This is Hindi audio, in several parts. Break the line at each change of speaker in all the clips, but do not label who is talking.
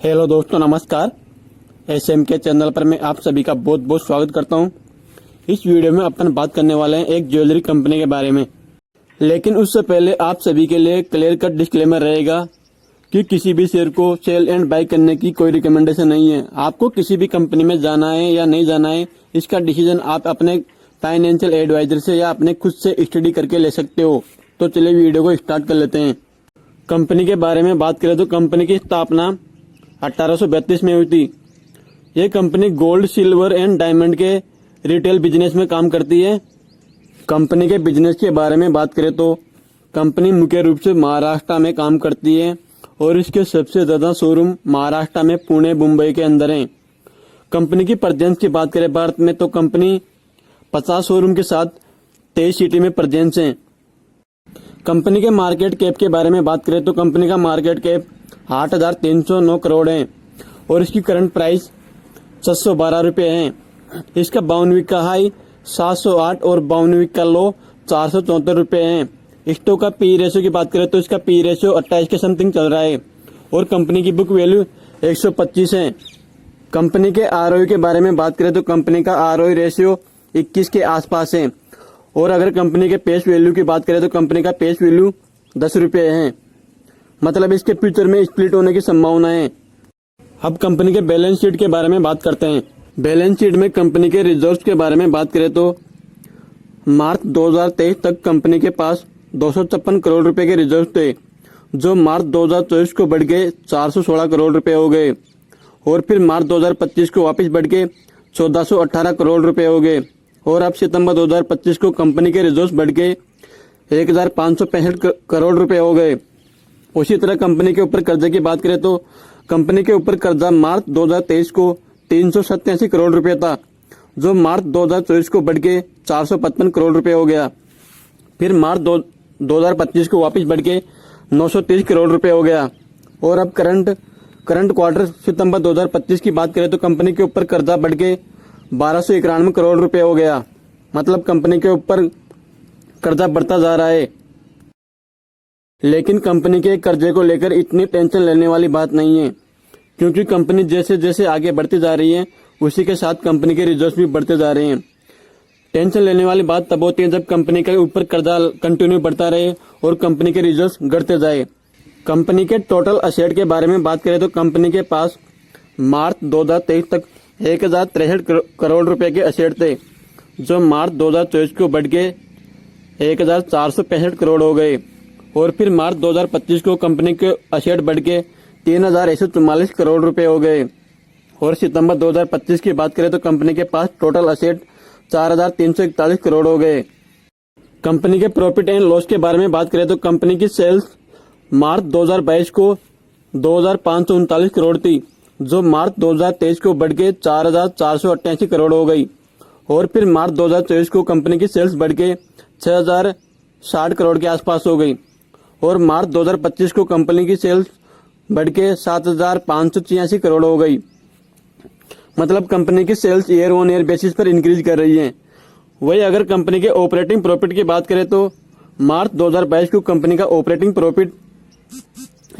हेलो दोस्तों, नमस्कार। एसएम के चैनल पर मैं आप सभी का बहुत बहुत स्वागत करता हूं। इस वीडियो में अपन बात करने वाले हैं एक ज्वेलरी कंपनी के बारे में। लेकिन उससे पहले आप सभी के लिए क्लियर कट डिस्क्लेमर रहेगा कि किसी भी शेयर को सेल एंड बाय करने की कोई रिकमेंडेशन नहीं है। आपको किसी भी कंपनी में जाना है या नहीं जाना है, इसका डिसीजन आप अपने फाइनेंशियल एडवाइजर से या अपने खुद से स्टडी करके ले सकते हो। तो चलिए वीडियो को स्टार्ट कर लेते हैं। कंपनी के बारे में बात करें तो कंपनी की स्थापना 1832 में हुई थी। ये company gold, silver and diamond के रिटेल बिजनेस में काम करती है। कंपनी के बिजनेस के बारे में बात करें तो कंपनी मुख्य रूप से महाराष्ट्र में काम करती है और इसके सबसे ज्यादा शोरूम महाराष्ट्र में पुणे, मुंबई के अंदर हैं। कंपनी की प्रेजेंस की बात करें भारत में तो कंपनी 50 शोरूम के साथ 23 सिटी में प्रेजेंस है। कंपनी के मार्केट कैप के बारे में बात करें तो कंपनी का मार्केट कैप 8,309 करोड़ है और इसकी करंट प्राइस 612 रुपये है। इसका 52 वीक का हाई 708 और 52 वीक का लो 474 रुपये है। स्टॉक का पी रेशियो की बात करें तो इसका पी रेशियो 28 के समथिंग चल रहा है और कंपनी की बुक वैल्यू 125 है। कंपनी के आरओई के बारे में बात करें तो कंपनी का आरओई रेशियो 21 के आसपास है और अगर कंपनी के पेश वैल्यू की बात करें तो कंपनी का पेश वैल्यू 10 रुपये है। मतलब इसके फ्यूचर में स्प्लिट होने की संभावना है। अब कंपनी के बैलेंस शीट के बारे में बात करते हैं। बैलेंस शीट में कंपनी के रिजर्व्स के बारे में बात करें तो मार्च 2023 तक कंपनी के पास 256 करोड़ रुपए के रिजर्व थे, जो मार्च 2024 को बढ़ के 416 करोड़ रुपए हो गए और फिर मार्च 2025 को वापस बढ़ के 1418 करोड़ रुपए हो गए और अब सितंबर 2025 को कंपनी के रिजर्व बढ़ के 1565 करोड़ रुपए हो गए। उसी तरह कंपनी के ऊपर कर्जे की बात करें तो कंपनी के ऊपर कर्जा मार्च 2023 को 387 करोड़ रुपए था, जो मार्च 2024 को बढ़ के 455 करोड़ रुपए हो गया। फिर मार्च 2025 को वापस बढ़ के 930 करोड़ रुपए हो गया और अब करंट क्वार्टर सितंबर 2025 की बात करें तो कंपनी के ऊपर कर्जा बढ़ के 1291 करोड़ रुपए हो गया। मतलब कंपनी के ऊपर कर्जा बढ़ता जा रहा है। लेकिन कंपनी के कर्जे को लेकर इतनी टेंशन लेने वाली बात नहीं है, क्योंकि कंपनी जैसे जैसे आगे बढ़ती जा रही है उसी के साथ कंपनी के रिजर्व भी बढ़ते जा रहे हैं। टेंशन लेने वाली बात तब होती है जब कंपनी के ऊपर कर्जा कंटिन्यू बढ़ता रहे और कंपनी के रिजर्व घटते जाए। कंपनी के टोटल असेट के बारे में बात करें तो कंपनी के पास मार्च 2023 तक 1063 करोड़ रुपए के असेट थे, जो मार्च 2024 को बढ़ के 1465 करोड़ हो गए और फिर मार्च 2025 को कंपनी के असेट बढ़ के 3144 करोड़ रुपए हो गए और सितंबर 2025 की बात करें तो कंपनी के पास टोटल असेट 4341 करोड़ हो गए। कंपनी के प्रॉफिट एंड लॉस के बारे में बात करें तो कंपनी की सेल्स मार्च 2022 को 2539 करोड़ थी, जो मार्च 2023 को बढ़ के 4488 करोड़ हो गई और फिर मार्च 2024 को कंपनी की सेल्स बढ़ के 6060 करोड़ के आसपास हो गई और मार्च 2025 को कंपनी की सेल्स बढ़ के 7586 करोड़ हो गई। मतलब कंपनी की sales year on year basis पर इंक्रीज कर रही है। वही अगर कंपनी के ऑपरेटिंग प्रॉफिट की बात करें तो मार्च 2022 को कंपनी का ऑपरेटिंग प्रॉफिट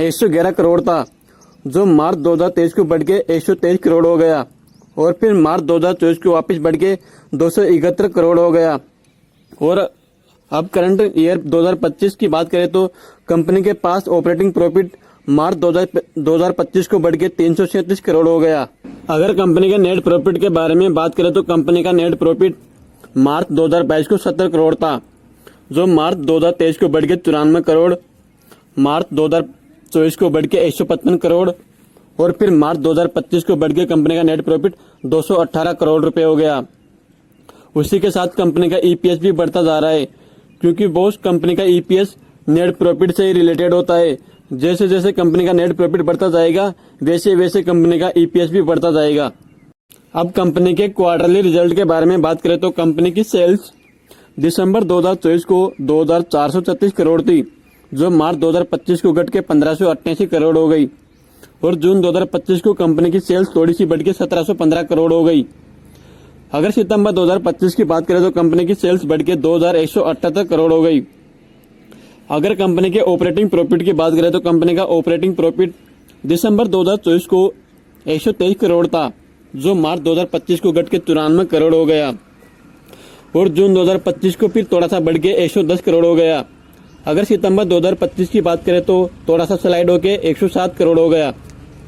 111 करोड़ था, जो मार्च 2023 को बढ़ के 123 करोड़ हो गया और फिर मार्च 2024 को वापस बढ़ के 271 करोड़ हो गया और अब करंट ईयर 2025 की बात करें तो कंपनी के पास ऑपरेटिंग प्रॉफिट मार्च 2025 को बढ़ के 337 करोड़ हो गया। अगर कंपनी के नेट प्रॉफिट के बारे में बात करें तो कंपनी का नेट प्रॉफिट मार्च 2022 को 70 करोड़ था, जो मार्च 2023 को बढ़ के 94 करोड़, मार्च 2024 को बढ़ के 155 करोड़ और फिर मार्च 2025 को बढ़ के कंपनी का नेट प्रॉफिट 218 करोड़ रुपए हो गया। उसी के साथ कंपनी का ईपीएस भी बढ़ता जा रहा है, क्योंकि बॉस कंपनी का ईपीएस नेट प्रॉफिट से ही रिलेटेड होता है। जैसे जैसे कंपनी का नेट प्रॉफिट बढ़ता जाएगा वैसे वैसे कंपनी का ईपीएस भी बढ़ता जाएगा। अब कंपनी के क्वार्टरली रिजल्ट के बारे में बात करें तो कंपनी की सेल्स दिसंबर 2024 को 2436 करोड़ थी, जो मार्च 2025 को घट के 1588 करोड़ हो गई और जून 2025 को कंपनी की सेल्स थोड़ी सी बढ़ के 1715 करोड़ हो गई। अगर सितंबर 2025 की बात करें तो कंपनी की सेल्स बढ़ के 2178 करोड़ हो गई। अगर कंपनी के ऑपरेटिंग प्रॉफिट की बात करें तो कंपनी का ऑपरेटिंग प्रॉफिट दिसंबर 2024 को 123 करोड़ था, जो मार्च 2025 को घट के 94 करोड़ हो गया और जून 2025 को फिर थोड़ा सा बढ़ के 110 करोड़ हो गया। अगर सितंबर 2025 की बात करें तो थोड़ा सा स्लाइड होके 107 करोड़ हो गया।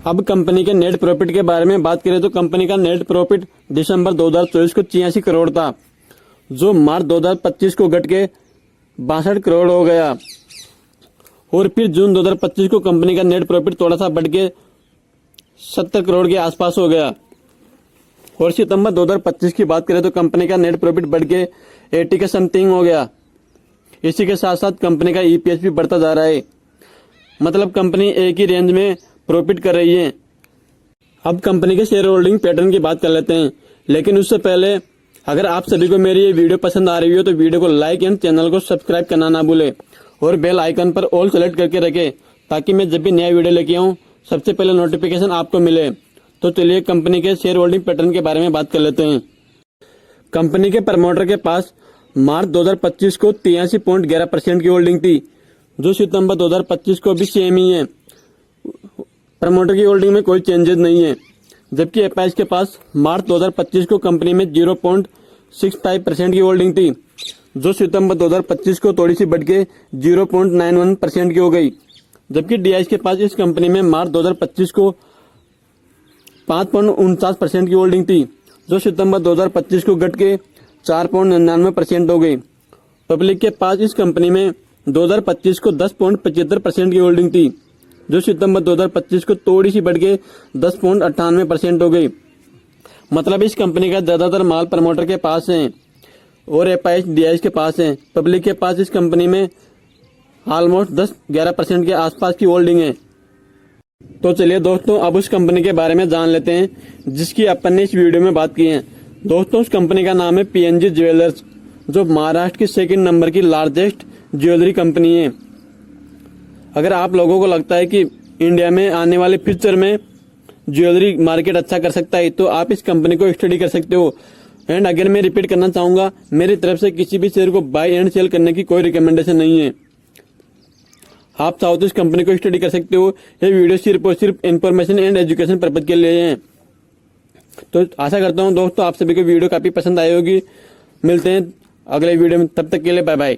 अब कंपनी के नेट प्रॉफिट के बारे में बात करें तो कंपनी का नेट प्रॉफिट दिसंबर 2024 को 86 करोड़ था, जो मार्च 2025 को घट के 62 करोड़ हो गया और फिर जून 2025 को कंपनी का नेट प्रॉफिट थोड़ा सा बढ़ के 70 करोड़ के आसपास हो गया और सितंबर 2025 की बात करें तो कंपनी का नेट प्रॉफिट बढ़ के 80 के समथिंग हो गया। इसी के साथ साथ कंपनी का ईपीएस भी बढ़ता जा रहा है, मतलब कंपनी एक ही रेंज में प्रॉफिट कर रही है। अब कंपनी के शेयर होल्डिंग पैटर्न की बात कर लेते हैं, लेकिन उससे पहले अगर आप सभी को मेरी ये वीडियो पसंद आ रही हो तो वीडियो को लाइक एंड चैनल को सब्सक्राइब करना ना भूले और बेल आइकन पर ऑल सेलेक्ट करके रखें ताकि मैं जब भी नया वीडियो लेके आऊँ सबसे पहले नोटिफिकेशन आपको मिले। तो चलिए कंपनी के शेयर होल्डिंग पैटर्न के बारे में बात कर लेते हैं। कंपनी के प्रमोटर के पास मार्च 2025 को 83.11% की होल्डिंग थी, जो सितंबर 2025 को भी सेम ही है। प्रमोटर की होल्डिंग में कोई चेंजेस नहीं है। जबकि एपाइस के पास मार्च 2025 को कंपनी में 0.65% की होल्डिंग थी, जो सितंबर 2025 को थोड़ी सी बढ़ के 0.91% की हो गई। जबकि डीआईएस के पास इस कंपनी में मार्च 2025 को 5.49% की होल्डिंग थी, जो सितंबर 2025 को घट के 4.99% हो गई। पब्लिक के पास इस कंपनी में 2025 को 10.75% की होल्डिंग थी, जो सितंबर 2025 को थोड़ी सी बढ़ के 10.98% हो गई। मतलब इस कंपनी का ज्यादातर माल प्रमोटर के पास है और एपाइस डीआईएस के पास है। पब्लिक के पास इस कंपनी में ऑलमोस्ट 10-11% के आसपास की होल्डिंग है। तो चलिए दोस्तों अब उस कंपनी के बारे में जान लेते हैं जिसकी अपन ने इस वीडियो में बात की है। दोस्तों उस कंपनी का नाम है पीएनजी ज्वेलर्स, जो महाराष्ट्र की सेकंड नंबर की लार्जेस्ट ज्वेलरी कंपनी है। अगर आप लोगों को लगता है कि इंडिया में आने वाले फ्यूचर में ज्वेलरी मार्केट अच्छा कर सकता है तो आप इस कंपनी को स्टडी कर सकते हो। एंड अगर मैं रिपीट करना चाहूंगा, मेरी तरफ से किसी भी शेयर को बाय एंड सेल करने की कोई रिकमेंडेशन नहीं है। आप चाहो तो इस कंपनी को स्टडी कर सकते हो। ये वीडियो सिर्फ और सिर्फ इन्फॉर्मेशन एंड एजुकेशन पर्पज के लिए है। तो आशा करता हूँ दोस्तों आप सभी को वीडियो काफी पसंद आई होगी। मिलते हैं अगले वीडियो में, तब तक के लिए बाय बाय।